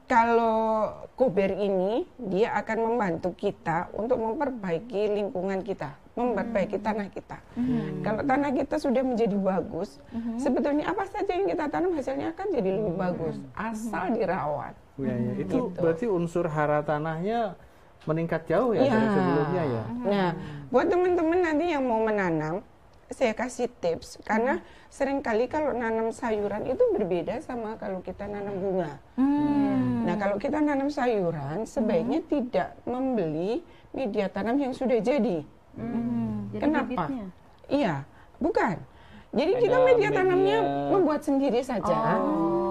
kalau Kober ini dia akan membantu kita untuk memperbaiki lingkungan kita, memperbaiki tanah kita. Kalau tanah kita sudah menjadi bagus, sebetulnya apa saja yang kita tanam hasilnya akan jadi lebih bagus, asal dirawat. Ya. Itu Gitu. berarti unsur hara tanahnya meningkat jauh ya dari sebelumnya ya. Nah, buat teman-teman nanti yang mau menanam, saya kasih tips karena seringkali kalau nanam sayuran itu berbeda sama kalau kita nanam bunga. Nah, kalau kita nanam sayuran sebaiknya tidak membeli media tanam yang sudah jadi. Jadi Kenapa? bibitnya? Iya, bukan. Jadi Ada kita media media- tanamnya membuat sendiri saja.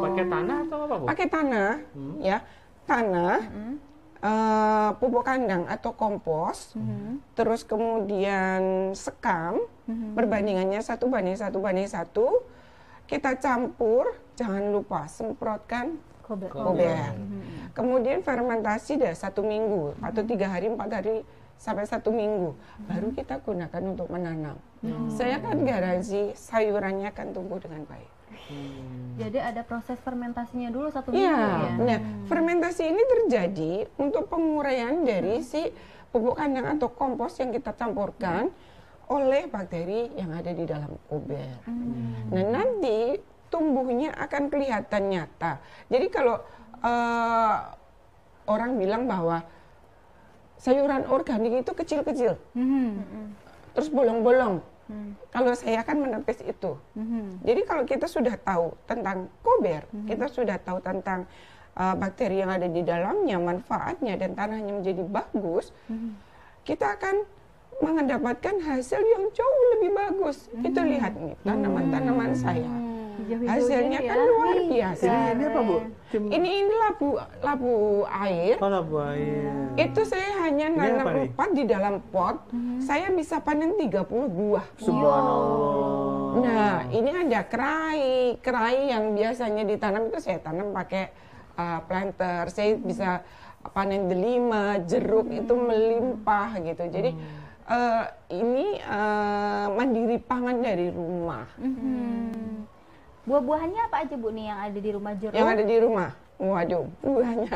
Pakai tanah atau apa, Bu? Pakai tanah, ya, tanah, pupuk kandang atau kompos, terus kemudian sekam, perbandingannya 1:1:1, kita campur, jangan lupa semprotkan Kober. Kober. Kemudian fermentasi dah 1 minggu atau 3 hari, 4 hari sampai 1 minggu, baru kita gunakan untuk menanam. Saya kan garansi sayurannya akan tumbuh dengan baik. Jadi ada proses fermentasinya dulu 1 minggu Iya, ya? nah fermentasi ini terjadi untuk penguraian dari si pupuk kandang atau kompos yang kita campurkan oleh bakteri yang ada di dalam kober. Nah, nanti tumbuhnya akan kelihatan nyata. Jadi kalau orang bilang bahwa sayuran organik itu kecil-kecil, terus bolong-bolong. Kalau saya kan menepis itu. Jadi kalau kita sudah tahu tentang kober, kita sudah tahu tentang bakteri yang ada di dalamnya, manfaatnya dan tanahnya menjadi bagus, kita akan mendapatkan hasil yang jauh lebih bagus. Itu lihat nih tanaman-tanaman saya. Hasilnya kan luar biasa. Ini apa, Bu? Ini labu air. Oh, labu air. Itu saya hanya Ini nanam apa nih? 4 di dalam pot, saya bisa panen 30 buah. Subhanallah. Nah, ini ada kerai yang biasanya ditanam itu saya tanam pakai planter. Saya bisa panen delima, jeruk itu melimpah gitu. Jadi ini mandiri pangan dari rumah. Buah-buahannya apa aja, Bu, nih yang ada di rumah jeruk? Yang ada di rumah. Waduh, buahnya.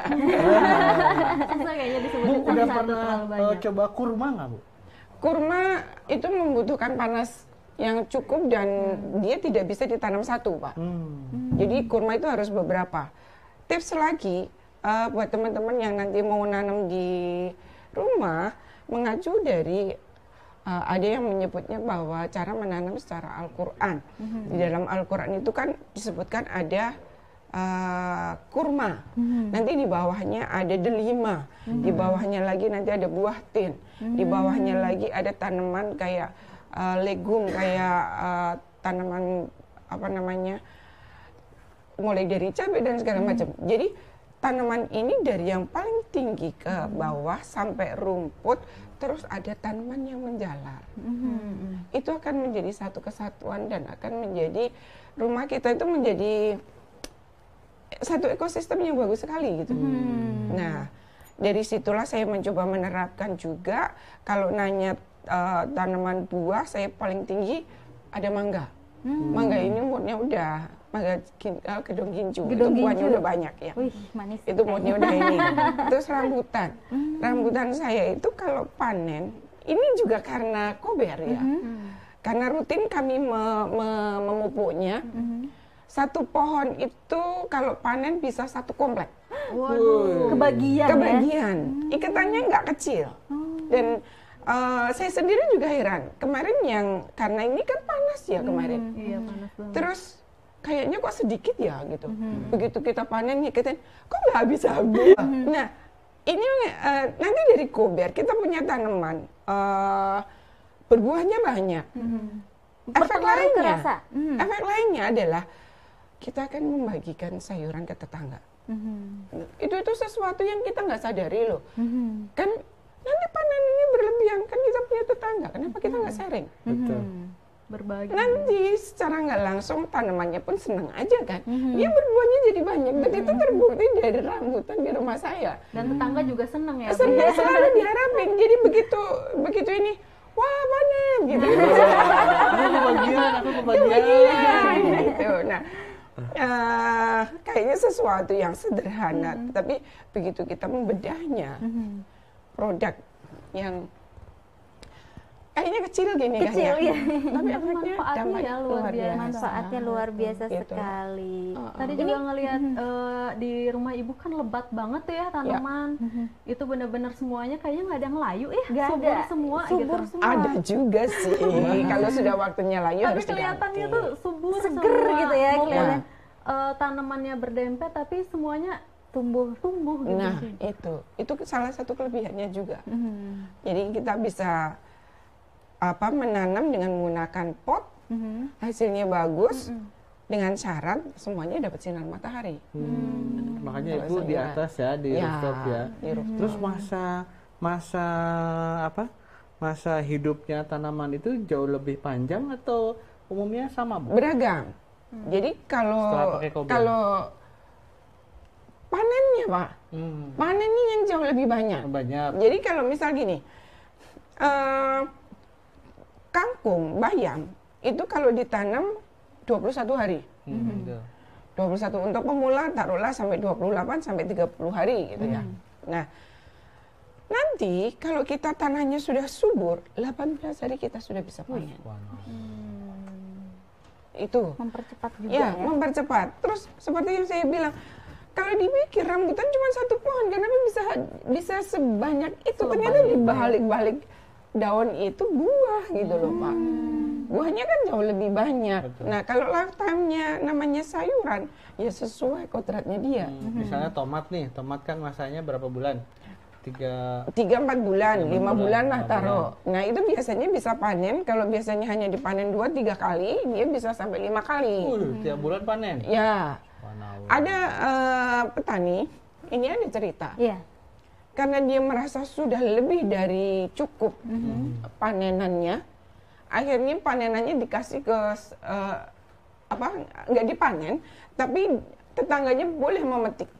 Susah kayaknya Bu, disebutin udah satu-satu pernah terlalu banyak. coba kurma nggak, Bu? Kurma itu membutuhkan panas yang cukup dan dia tidak bisa ditanam satu, Pak. Jadi kurma itu harus beberapa. Tips lagi buat teman-teman yang nanti mau nanam di rumah, mengacu dari ada yang menyebutnya bahwa cara menanam secara Al-Quran. Di dalam Al-Quran itu kan disebutkan ada kurma, nanti di bawahnya ada delima, di bawahnya lagi nanti ada buah tin, di bawahnya lagi ada tanaman kayak legum, kayak tanaman apa namanya, mulai dari cabai dan segala macam. Jadi tanaman ini dari yang paling tinggi ke bawah sampai rumput, terus ada tanaman yang menjalar. Itu akan menjadi satu kesatuan dan akan menjadi rumah kita itu menjadi satu ekosistem yang bagus sekali gitu. Nah, dari situlah saya mencoba menerapkan juga. Kalau nanya tanaman buah, saya paling tinggi ada mangga. Mangga ini umurnya udah gedong gincu, itu buahnya udah banyak ya. Wih, manis. Itu moodnya udah ini. Terus rambutan. Rambutan saya itu kalau panen, ini juga karena kober ya. Karena rutin kami memupuknya. Satu pohon itu kalau panen bisa 1 komplek. Waduh, kebagian ya? Kebagian. Ikatannya nggak kecil. Dan saya sendiri juga heran. Kemarin yang, karena ini kan panas ya kemarin. Iya, panas banget. Terus kayaknya kok sedikit ya gitu. Begitu kita panen ngikutin, kok nggak habis-habis. Nah, ini nanti dari kober kita punya tanaman, berbuahnya banyak. Efek lainnya adalah kita akan membagikan sayuran ke tetangga. Itu sesuatu yang kita nggak sadari loh. Kan nanti panen ini berlebihan, kan kita punya tetangga, kenapa kita nggak sharing? Betul. Berbagi. Nanti secara nggak langsung tanamannya pun senang aja kan. Dia berbuahnya jadi banyak. Dan itu terbukti dari rambutan di rumah saya. Dan tetangga juga senang ya? Senang selalu diharapin. Jadi begitu ini, wah panen gitu. Aku kebagian. Gitu. Nah, kayaknya sesuatu yang sederhana, tapi begitu kita membedahnya, produk yang kayaknya kecil gini kan ya, ya. tapi efeknya Manfaatnya luar biasa. Manfaatnya luar biasa Gitu. sekali. Tadi juga ngelihat di rumah ibu kan lebat banget tuh ya tanaman. Itu benar-benar semuanya kayaknya nggak ada yang layu ya, Nggak subur ada. semua Subur gitu. semua. ada juga sih. Kalau sudah waktunya layu Tapi harus kelihatannya diganti. tuh subur Seger semua. gitu ya, Mau kelihatan. tanamannya berdempet tapi semuanya Tumbuh. tumbuh gitu. Nah, itu salah satu kelebihannya juga. Jadi kita bisa menanam dengan menggunakan pot, hasilnya bagus, dengan syarat semuanya dapat sinar matahari. Makanya Kalau Ibu di sayuran. atas ya, di Ya, rooftop ya. di rooftop. Terus masa hidupnya tanaman itu jauh lebih panjang atau umumnya sama, Bu? Beragam. Jadi Setelah pakai kober. kalau panennya Pak, panennya yang jauh lebih banyak. Banyak. Jadi kalau misal gini, kangkung, bayam, itu kalau ditanam 21 hari. Gitu. 21 untuk pemula taruhlah sampai 28 sampai 30 hari gitu ya. Nah, nanti kalau kita tanahnya sudah subur, 18 hari kita sudah bisa panen. Itu. Mempercepat juga Ya, ya. mempercepat. Terus seperti yang saya bilang, kalau dipikir rambutan cuma satu pohon, kenapa bisa sebanyak itu? Ternyata di balik-balik daun itu buah gitu loh Pak. Buahnya kan jauh lebih banyak. Betul. Nah kalau lifetime-nya namanya sayuran, ya sesuai kodratnya dia. Misalnya tomat nih, tomat kan masanya berapa bulan? 3-4 bulan, 5 bulan lah taruh. Nah itu biasanya bisa panen, kalau biasanya hanya dipanen 2-3 kali, dia bisa sampai 5 kali. Tiap bulan panen? Ya, Wow. ada petani, ini ada cerita. Iya. Karena dia merasa sudah lebih dari cukup panenannya, akhirnya panenannya dikasih ke nggak dipanen, tapi tetangganya boleh memetik.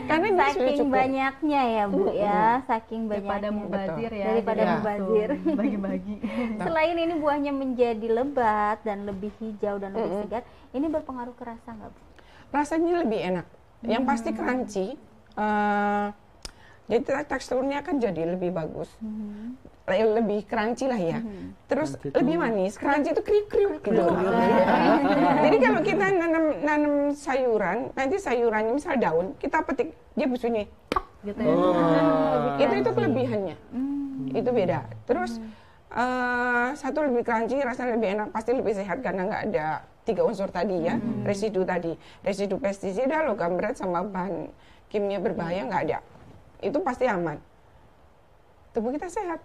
Karena dia sudah Saking cukup. banyaknya ya Bu ya, saking Daripada banyaknya. mubazir ya. Daripada jadi mubazir. langsung bagi-bagi. Selain ini buahnya menjadi lebat dan lebih hijau dan lebih segar, ini berpengaruh ke rasa nggak Bu? Rasanya lebih enak. Yang pasti crunchy. Jadi teksturnya kan jadi lebih bagus. Lebih crunchy lah ya. Terus Crunchy lebih itu- manis. Crunchy itu kriuk-kriuk gitu. Jadi kalau kita nanam sayuran, nanti sayurannya misal daun, kita petik, dia bunyi. Gitu ya. Itu kelebihannya. Itu beda. Terus satu lebih crunchy, rasanya lebih enak, pasti lebih sehat karena nggak ada 3 unsur tadi ya, residu tadi, residu pestisida, logam berat sama bahan kimia berbahaya nggak ada. Itu pasti aman. Tubuh kita sehat,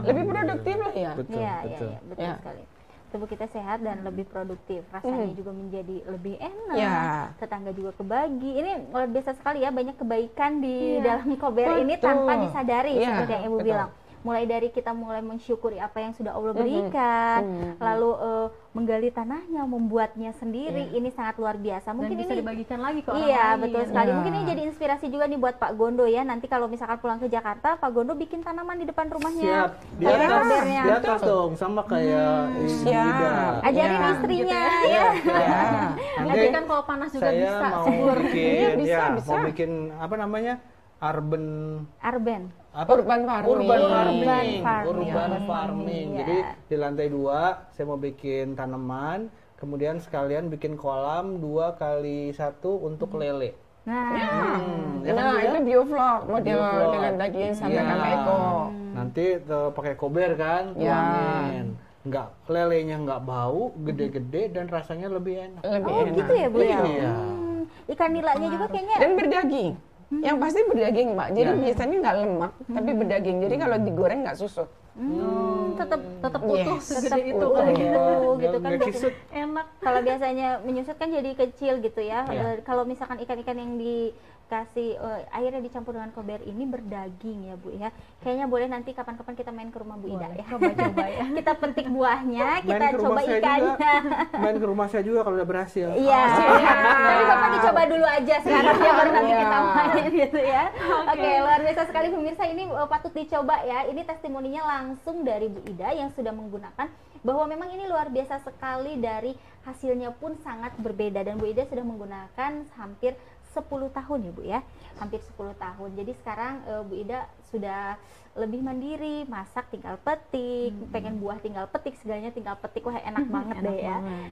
lebih produktif lah ya. Betul, Iya, betul. betul Ya. sekali. Tubuh kita sehat dan lebih produktif, rasanya juga menjadi lebih enak, Ya. tetangga juga kebagi. Ini luar biasa sekali ya, banyak kebaikan di dalam kober ini Betul. tanpa disadari Ya, seperti yang Ibu betul. bilang. Mulai dari kita mulai mensyukuri apa yang sudah Allah berikan, lalu menggali tanahnya, membuatnya sendiri, ini sangat luar biasa. Dan Mungkin bisa ini dibagikan lagi ke orang iya, lain. betul sekali. Ya. Mungkin ini jadi inspirasi juga nih buat Pak Gondo ya. Nanti kalau misalkan pulang ke Jakarta, Pak Gondo bikin tanaman di depan rumahnya. Siap. Di Ada atas, kobernya. di atas dong, sama kayak Siap. Ida. Ajarin Ya. istrinya Gitu ya. Ya. Nanti kan kalau panas juga saya bisa mau subur. bikin, Iya, bisa, ya, bisa. mau bikin apa namanya, urban Arben. apa? Urban farming. Urban farming. Urban farming. Urban Ya. farming. Ya. Jadi di lantai 2 saya mau bikin tanaman, kemudian sekalian bikin kolam 2x1 untuk lele. Nah, Ya kan, Nah, Bu, ya? itu biovlog model Biovlog. dengan tadi yang sampaikan Iya. Pak Eko. Nanti pakai kober kan, Ya. tuangin. Nggak, lelenya nggak bau, gede-gede dan rasanya lebih enak. Lebih oh enak. gitu ya Bu ya. Iya. Ikan nilanya juga kayaknya Dan berdaging. Yang pasti berdaging, Pak. Jadi biasanya nggak lemak, tapi berdaging. Jadi kalau digoreng nggak susut. tetap Tetap utuh Yes. segede itu utuh kali ya. gitu, gitu kan. Nggak kisut. Enak. Kalau biasanya menyusut kan jadi kecil gitu ya. Iya. Kalau misalkan ikan-ikan yang dikasih airnya dicampur dengan kober ini berdaging ya Bu ya. Kayaknya boleh nanti kapan-kapan kita main ke rumah Bu Ida Boleh, ya. coba-coba ya. Kita petik buahnya, Main kita ke rumah coba saya ikannya. juga. Main ke rumah saya juga kalau udah berhasil. Iya. Tapi Bapak dicoba dulu aja sekarang ya baru nanti Iya. kita main gitu ya. Oke, luar biasa sekali pemirsa, ini patut dicoba ya. Ini testimoninya langsung dari Bu Ida yang sudah menggunakan, bahwa memang ini luar biasa sekali, dari hasilnya pun sangat berbeda, dan Bu Ida sudah menggunakan hampir 10 tahun ya Bu ya, hampir 10 tahun. Jadi sekarang Bu Ida sudah lebih mandiri, masak tinggal petik, pengen buah tinggal petik, segalanya tinggal petik, wah enak banget deh ya.